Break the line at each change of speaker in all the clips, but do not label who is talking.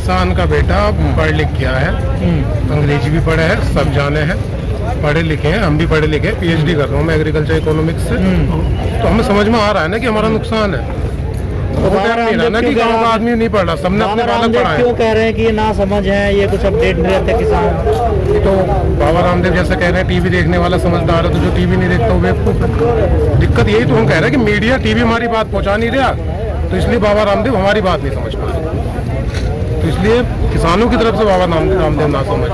किसान का बेटा पढ़ लिख गया है, अंग्रेजी भी पढ़े है, सब जाने हैं, पढ़े लिखे हैं, हम भी पढ़े लिखे हैं, PhD कर रहा हूँ मैं एग्रीकल्चर इकोनॉमिक्स से। तो हमें समझ में आ रहा है ना कि हमारा नुकसान है। तो ना कि गाँव का आदमी नहीं पढ़ रहा, सबने अपने बालक पढ़ा है।
क्यों कह रहे हैं कि ये ना समझ है, ये कुछ अपडेट नहीं रहते किसान?
तो बाबा रामदेव जैसे कह रहे हैं टीवी देखने वाला समझदार है, तो जो टीवी नहीं देखता वो बेवकूफ है। दिक्कत यही तो हम कह रहे हैं कि मीडिया टीवी हमारी बात पहुंचा नहीं रहा, तो इसलिए बाबा रामदेव हमारी बात नहीं समझ पा रहे। तो इसलिए किसानों की तरफ से बाबा रामदेव ना समझ,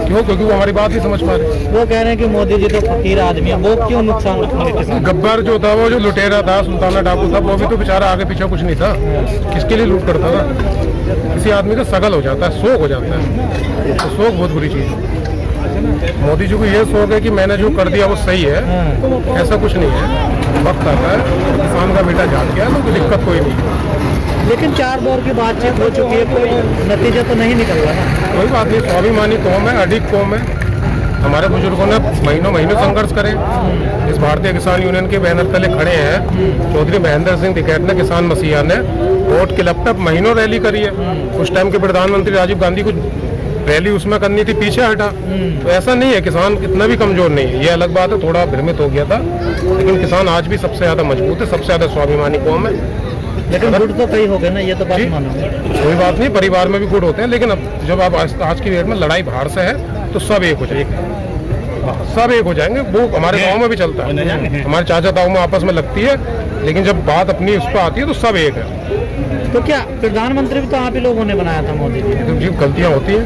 क्यों? क्योंकि वो हमारी बात नहीं समझ पा रहे।
वो कह रहे हैं कि मोदी जी तो फकीर आदमी है, वो क्यों नुकसान उठाएंगे किसान?
गब्बर जो था, वो जो लुटेरा था, सुल्ताना डाकू था, वो भी तो बेचारा आगे पीछे कुछ नहीं था, किसके लिए लूट करता था? किसी आदमी का सगल हो जाता है, शौक हो जाता है, तो शौक बहुत बुरी चीज़ है। मोदी जी को ये शौक है कि मैंने जो कर दिया वो सही है, ऐसा कुछ नहीं है। वक्त आता है, किसान का बेटा जाग गया तो कोई दिक्कत कोई नहीं है।
लेकिन 4 दौर की बातचीत हो चुकी है, कोई नतीजा तो नहीं निकल रहा है।
कोई बात नहीं, स्वाभिमानी कौम है, अडिग कौम है। हमारे बुजुर्गों ने महीनों महीनों संघर्ष करे, इस भारतीय किसान यूनियन के बैनर तले खड़े हैं। चौधरी महेंद्र सिंह टिकैत ने, किसान मसीहा ने वोट के लपटप महीनों रैली करी है। उस टाइम के प्रधानमंत्री राजीव गांधी को रैली उसमें करनी थी, पीछे हटा। तो ऐसा नहीं है, किसान इतना भी कमजोर नहीं है, ये अलग बात है, थोड़ा भ्रमित हो गया था, लेकिन किसान आज भी सबसे ज्यादा मजबूत है, सबसे ज्यादा स्वाभिमानी कौम है।
लेकिन गुट तो कई हो गए ना, ये तो बात मानो।
कोई बात नहीं, परिवार में भी गुट होते हैं, लेकिन अब जब आप आज की डेट में लड़ाई बाहर से है तो सब एक हो जाएंगे, सब एक हो जाएंगे। वो हमारे गांव में भी चलता है, हमारे चाचा ताऊ में आपस में लगती है, लेकिन जब बात अपनी उस पर आती है तो सब एक है।
तो क्या प्रधानमंत्री भी तो आप ही लोगों ने बनाया था मोदी जी?
गलतियां होती हैं,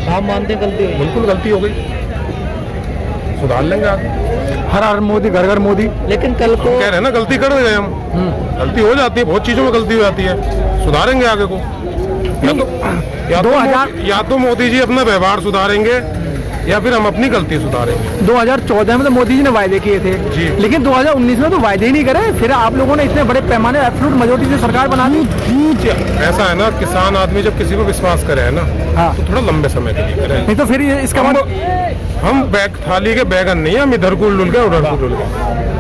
आप मानते हैं गलती हुई?
बिल्कुल गलती हो गई, सुधार लेंगे आगे।
हर मोदी, घर घर मोदी।
लेकिन कल को
कह रहे हैं ना, गलती कर रहे हैं हम, गलती हो जाती है, बहुत चीजों में गलती हो जाती है, सुधारेंगे आगे को। या तो मोदी जी अपना व्यवहार सुधारेंगे या फिर हम अपनी गलती सुधारेंगे।
2014 में तो मोदी जी ने वायदे किए थे
जी,
लेकिन 2019 में तो वायदे ही नहीं करे, फिर आप लोगों ने इतने बड़े पैमाने एब्सोल्यूट मेजॉरिटी से सरकार बना दी।
ऐसा है ना, किसान आदमी जब किसी को विश्वास करे है ना,
हाँ,
तो थोड़ा लंबे समय के लिए करे,
नहीं तो फिर इसका
हम बैग थाली के बैगन नहीं है, हम इधर को लुल गए उधर को लुल गए,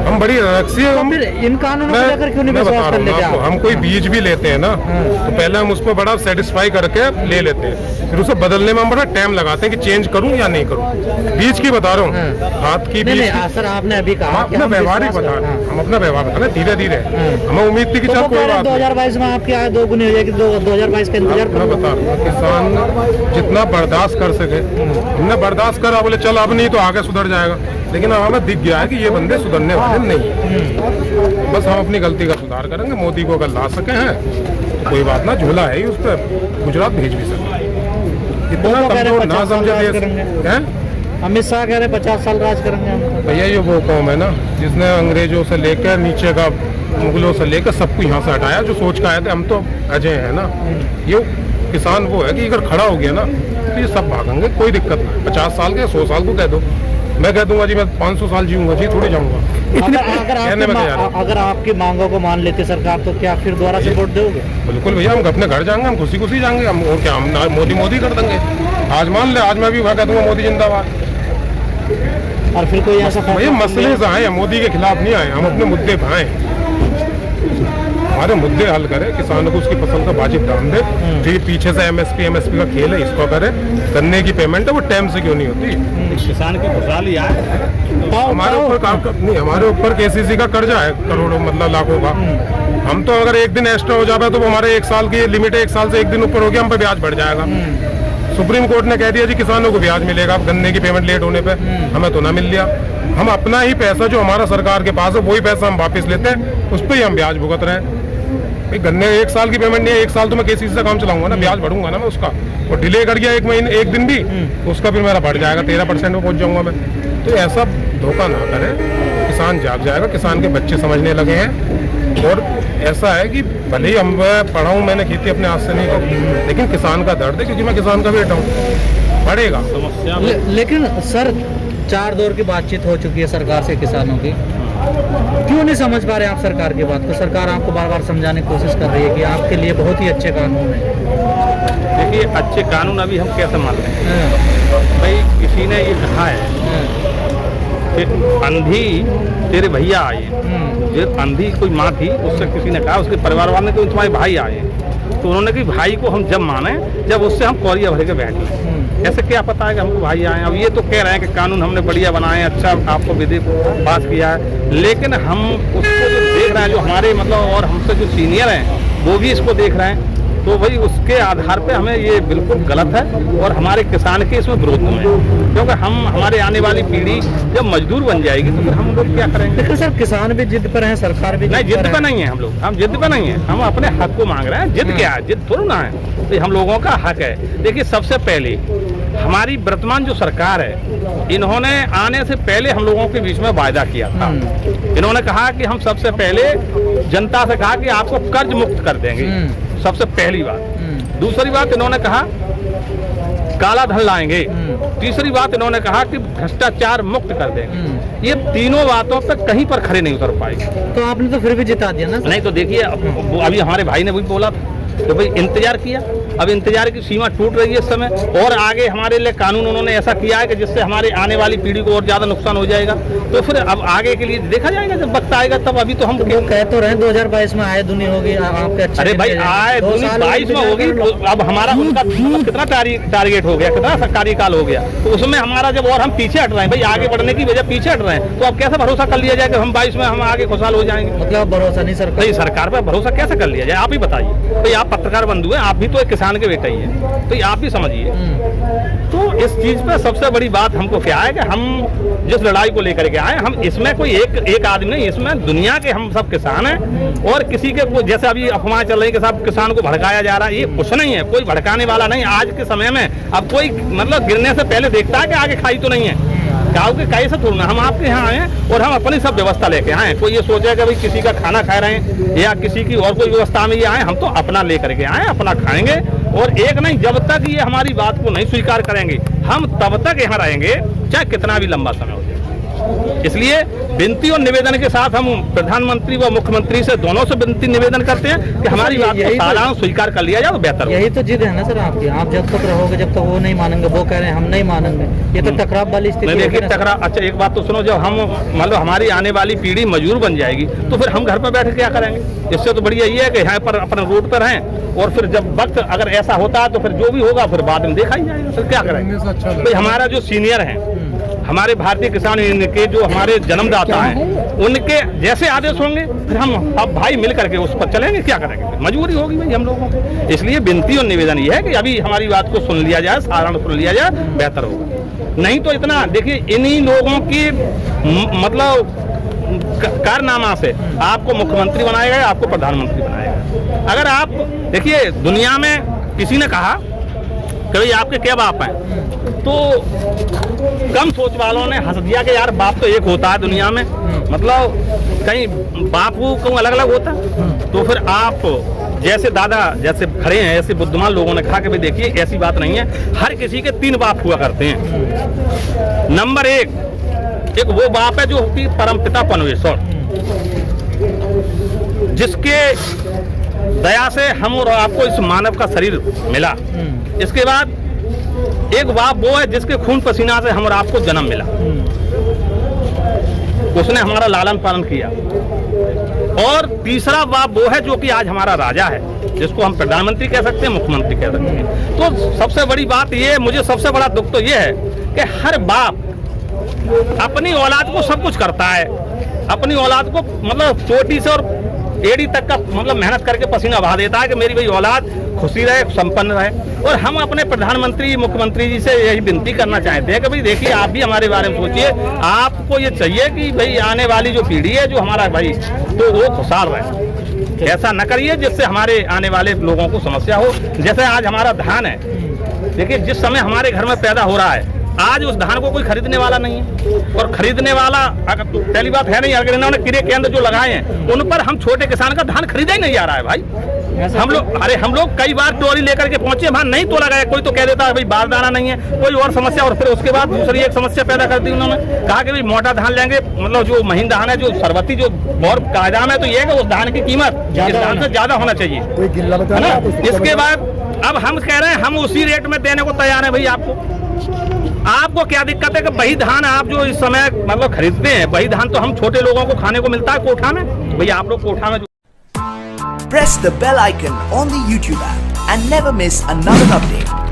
हम बड़ी रक्सी है।
फिर इन कानूनों को लेकर क्यों नहीं विश्वास कर लेते आप?
हम कोई बीज भी लेते हैं ना, तो पहले हम उस पर बड़ा सेटिस्फाई करके ले लेते हैं, फिर उसे बदलने में हम बड़ा टाइम लगाते हैं कि चेंज करूं या नहीं करूं। बीज की बता रहा हूँ, हाथ की बीज
नहीं, सर आपने अभी कहा
अपना व्यवहार ही बता रहे हैं, हम अपना व्यवहार बता रहे हैं, धीरे धीरे हमें उम्मीद थी कि चल कोई बात
2022 में आपकी आय 2 गुनी हो जाएगी, 2022 का इंतजार
मैं बता रहा हूँ, किसान जितना बर्दाश्त कर सके हमने बर्दाश्त करा, बोले चल अब नहीं तो आगे सुधर जाएगा, लेकिन अब हमें दिख गया है कि ये बंदे सुधरने वाले नहीं। बस हम अपनी गलती का सुधार करेंगे, मोदी को अगर ला सके हैं तो कोई बात ना, झूला है ही उस पर, गुजरात भेज भी सकते, इतना कमजोर ना समझे देश।
अमित शाह कह रहे 50 साल राज करेंगे हम।
भैया ये वो कौम है ना जिसने अंग्रेजों से लेकर नीचे का, मुगलों से लेकर सबको यहाँ से हटाया, जो सोच का आए थे, हम तो अजय है ना। ये किसान वो है कि अगर खड़ा हो गया ना तो ये सब भागेंगे, कोई दिक्कत नहीं। 50 साल के 100 साल को कह दो, मैं कह दूंगा जी मैं 500 साल जीऊंगा जी, थोड़ी जाऊंगा।
अगर आपकी मांगों को मान लेती सरकार तो क्या फिर दोबारा से वोट दोगे?
बिल्कुल भैया, हम अपने घर जाएंगे, हम खुशी खुशी जाएंगे, हम और क्या, हम मोदी कर देंगे। आज मान ले, आज मैं भी वह कह दूंगा मोदी जिंदाबाद।
और फिर कोई ऐसा
भैया मसले से आए, मोदी के खिलाफ नहीं आए, हम अपने मुद्दे पे आए, हमारे मुद्दे हल करे, किसानों को उसकी फसल का वाजिब दाम दे। फिर पीछे से एमएसपी का खेल है, इसको करे। गन्ने की पेमेंट है वो टाइम से क्यों नहीं होती?
किसान की खुशहाली
हमारे ऊपर काम नहीं, हमारे ऊपर केसीसी का कर्जा है करोड़ों, मतलब लाखों का। हम तो अगर एक दिन एक्स्ट्रा हो जाता है तो हमारे 1 साल की लिमिट है, 1 साल से एक दिन ऊपर हो गया, हम पे ब्याज बढ़ जाएगा। सुप्रीम कोर्ट ने कह दिया जी किसानों को ब्याज मिलेगा गन्ने की पेमेंट लेट होने पे, हमें तो ना मिल लिया। हम अपना ही पैसा जो हमारा सरकार के पास है वही पैसा हम वापस लेते हैं, उस पर ही हम ब्याज भुगत रहे हैं। गन्ने 1 साल की पेमेंट नहीं है, 1 साल तो मैं केसीसी से काम चलाऊंगा ना, ब्याज बढ़ूंगा ना मैं उसका, और डिले कर गया 1 महीने 1 दिन भी, उसका फिर मेरा बढ़ जाएगा, 13% में पहुंच जाऊंगा मैं। तो ऐसा धोखा ना करें, किसान जाग जाएगा, किसान के बच्चे समझने लगे हैं। और ऐसा है कि भले ही हम पढ़ा हूँ, मैंने खेती अपने हाथ से नहीं की, लेकिन किसान का दर्द है, क्योंकि मैं किसान का बेटा हूँ, बढ़ेगा।
लेकिन सर 4 दौर की बातचीत हो चुकी है सरकार से किसानों की, क्यों नहीं समझ पा रहे आप सरकार की बात को? सरकार आपको बार बार समझाने की कोशिश कर रही है कि आपके लिए बहुत ही अच्छे कानून है।
देखिए अच्छे कानून अभी हम कैसे मान रहे हैं भाई, किसी ने ये कहा है कि अंधी तेरे भैया आए, जो अंधी कोई माँ थी, उससे किसी ने कहा, उसके परिवार वाले ने, तो तुम्हारे भाई आए हैं, तो उन्होंने कहा भाई को हम जब माने जब उससे हम कौरिया भर के बैठ लें। ऐसे क्या पता है कि हमको भाई आए हैं। अब ये तो कह रहे हैं कि कानून हमने बढ़िया बनाए हैं, अच्छा आपको विधि पास किया है, लेकिन हम उसको जो देख रहे हैं, जो हमारे मतलब और हमसे जो सीनियर हैं वो भी इसको देख रहे हैं, तो भाई उसके आधार पे हमें ये बिल्कुल गलत है और हमारे किसान के इसमें विरोध में है, क्योंकि हम हमारे आने वाली पीढ़ी जब मजदूर बन जाएगी तो फिर हम लोग क्या करेंगे।
देखो सर, किसान भी जिद पर हैं, सरकार भी
नहीं, जिद पे नहीं है हम लोग, हम जिद पे नहीं है, हम अपने हक को मांग रहे हैं। जिद क्या है, जिद थोड़ा ना है, तो हम लोगों का हक है। देखिए, सबसे पहले हमारी वर्तमान जो सरकार है, इन्होंने आने से पहले हम लोगों के बीच में वायदा किया था। इन्होंने कहा कि हम सबसे पहले जनता से कहा कि आपको कर्ज मुक्त कर देंगे, सबसे पहली बात। दूसरी बात इन्होंने कहा काला धन लाएंगे। तीसरी बात इन्होंने कहा कि भ्रष्टाचार मुक्त कर देंगे। ये तीनों बातों पर कहीं पर खड़े नहीं उतर पाए।
तो आपने तो फिर भी जिता दिया ना।
नहीं तो देखिए, अभी हमारे भाई ने भी बोला तो भाई इंतजार किया, अब इंतजार की सीमा टूट रही है इस समय, और आगे हमारे लिए कानून उन्होंने ऐसा किया है कि जिससे हमारे आने वाली पीढ़ी को और ज्यादा नुकसान हो जाएगा। तो फिर अब आगे के लिए देखा जाएगा, जब वक्त आएगा तब। अभी तो हम
कह तो रहे 2022 में आए दुनिया होगी आपके अच्छे।
अरे भाई, आए 2022 में होगी, अब हमारा उनका कितना टारगेट हो गया, कितना सरकारी काल हो गया, तो उसमें हमारा जब और हम पीछे हट रहे हैं भाई, आगे बढ़ने की वजह पीछे हट रहे हैं, तो अब कैसे भरोसा कर लिया जाए कि हम 22 में हम आगे खुशहाल हो जाएंगे।
मतलब भरोसा नहीं
सरकार पर भरोसा कैसे कर लिया जाए, आप ही बताइए भाई। आप पत्रकार बंधु हैं, आप भी तो एक किसान के बेटा ही है, तो आप भी समझिए। तो इस चीज पे सबसे बड़ी बात हमको क्या है कि हम जिस लड़ाई को लेकर के आए, हम इसमें कोई एक आदमी नहीं, इसमें दुनिया के हम सब किसान हैं। और किसी के कोई जैसे अभी अफवाह चल रही है कि सब किसान को भड़काया जा रहा है, ये कुछ नहीं है, कोई भड़काने वाला नहीं। आज के समय में अब कोई मतलब गिरने से पहले देखता है कि आगे खाई तो नहीं है। गाँव के कैसे थोड़ा, हम आपके यहाँ आए हैं और हम अपनी सब व्यवस्था लेके आए। कोई ये सोचे कि भाई किसी का खाना खा रहे हैं या किसी की और कोई व्यवस्था में ये आए, हम तो अपना लेकर के आए, अपना खाएंगे। और एक नहीं, जब तक ये हमारी बात को नहीं स्वीकार करेंगे, हम तब तक यहाँ रहेंगे, चाहे कितना भी लंबा समय हो जाए। इसलिए विनती और निवेदन के साथ हम प्रधानमंत्री व मुख्यमंत्री से दोनों से विनती निवेदन करते हैं कि हमारी बात को साधारण स्वीकार कर लिया जाए तो बेहतर।
यही तो जिद है ना सर आपकी, आप जब तक रहोगे जब तक वो नहीं मानेंगे, वो कह रहे हैं हम नहीं मानेंगे, ये तो टकराव वाली स्थिति।
देखिए टकराव, अच्छा एक बात तो सुनो, जब हम मतलब हमारी आने वाली पीढ़ी मजदूर बन जाएगी तो फिर हम घर पर बैठ क्या करेंगे। इससे तो बढ़िया ये है कि यहाँ पर अपने रोड पर हैं, और फिर जब वक्त अगर ऐसा होता है तो फिर जो भी होगा फिर बाद में देखा ही जाएगा, फिर क्या करेंगे। भाई हमारा जो सीनियर है, हमारे भारतीय किसान यूनियन के जो हमारे जन्मदाता हैं, उनके जैसे आदेश होंगे फिर हम अब भाई मिल करके उस पर चलेंगे, क्या करेंगे, मजबूरी होगी भाई हम लोगों को। इसलिए विनती और निवेदन ये है कि अभी हमारी बात को सुन लिया जाए, साधारण सुन लिया जाए, बेहतर होगा। नहीं तो इतना देखिए, इन्हीं लोगों की मतलब कारनामा से आपको मुख्यमंत्री बनाएगा या आपको प्रधानमंत्री बनाएगा। अगर आप देखिए, दुनिया में किसी ने कहा कि भाई आपके क्या बाप हैं, तो कम सोच वालों ने हंस दिया कि यार बाप तो एक होता है दुनिया में, मतलब कहीं बापू को अलग अलग होता है। तो फिर आप जैसे दादा जैसे खड़े हैं, ऐसे बुद्धिमान लोगों ने कहा कि भाई देखिए ऐसी बात नहीं है, हर किसी के 3 बाप हुआ करते हैं। नंबर एक वो बाप है जो कि परमपिता परमेश्वर, जिसके दया से हम और आपको इस मानव का शरीर मिला। इसके बाद एक बाप वो है जिसके खून पसीना से हम और आपको जन्म मिला, उसने हमारा लालन पालन किया। और तीसरा बाप वो है जो कि आज हमारा राजा है, जिसको हम प्रधानमंत्री कह सकते हैं, मुख्यमंत्री कह सकते हैं। तो सबसे बड़ी बात ये, मुझे सबसे बड़ा दुख तो ये है कि हर बाप अपनी औलाद को सब कुछ करता है, अपनी औलाद को मतलब चोटी से और एड़ी तक का मतलब मेहनत करके पसीना बहा देता है कि मेरी भाई औलाद खुशी रहे, संपन्न रहे। और हम अपने प्रधानमंत्री मुख्यमंत्री जी से यही विनती करना चाहते हैं कि भाई देखिए, आप भी हमारे बारे में सोचिए। आपको ये चाहिए कि भाई आने वाली जो पीढ़ी है, जो हमारा भाई, तो वो खुशहाल रहे। ऐसा न करिए जिससे हमारे आने वाले लोगों को समस्या हो। जैसे आज हमारा धान है, देखिए जिस समय हमारे घर में पैदा हो रहा है, आज उस धान को कोई खरीदने वाला नहीं है। और खरीदने वाला अगर तो पहली बात है नहीं, अगर इन्होंने कीड़े केंद्र जो लगाए हैं उन पर हम छोटे किसान का धान खरीदा ही नहीं जा रहा है भाई। हम लोग कई बार टोरी लेकर के पहुंचे, वहां नहीं तोला गया। कोई तो कह देता है भाई बारदाना नहीं है, कोई और समस्या। और फिर उसके बाद दूसरी एक समस्या पैदा कर दी उन्होंने, कहा कि भाई मोटा धान लेंगे, मतलब जो महीन धान है, जो सरबती, जो और कायदा में तो ये है कि उस धान की कीमत इस धान से ज्यादा होना चाहिए, है ना। इसके बाद अब हम कह रहे हैं हम उसी रेट में देने को तैयार है भाई आपको क्या दिक्कत है कि वही धान आप जो इस समय मतलब खरीदते हैं वही धान तो हम छोटे लोगों को खाने को मिलता है कोठा में भैया आप लोग कोठा में
Press the bell icon on the YouTube app and never miss another update.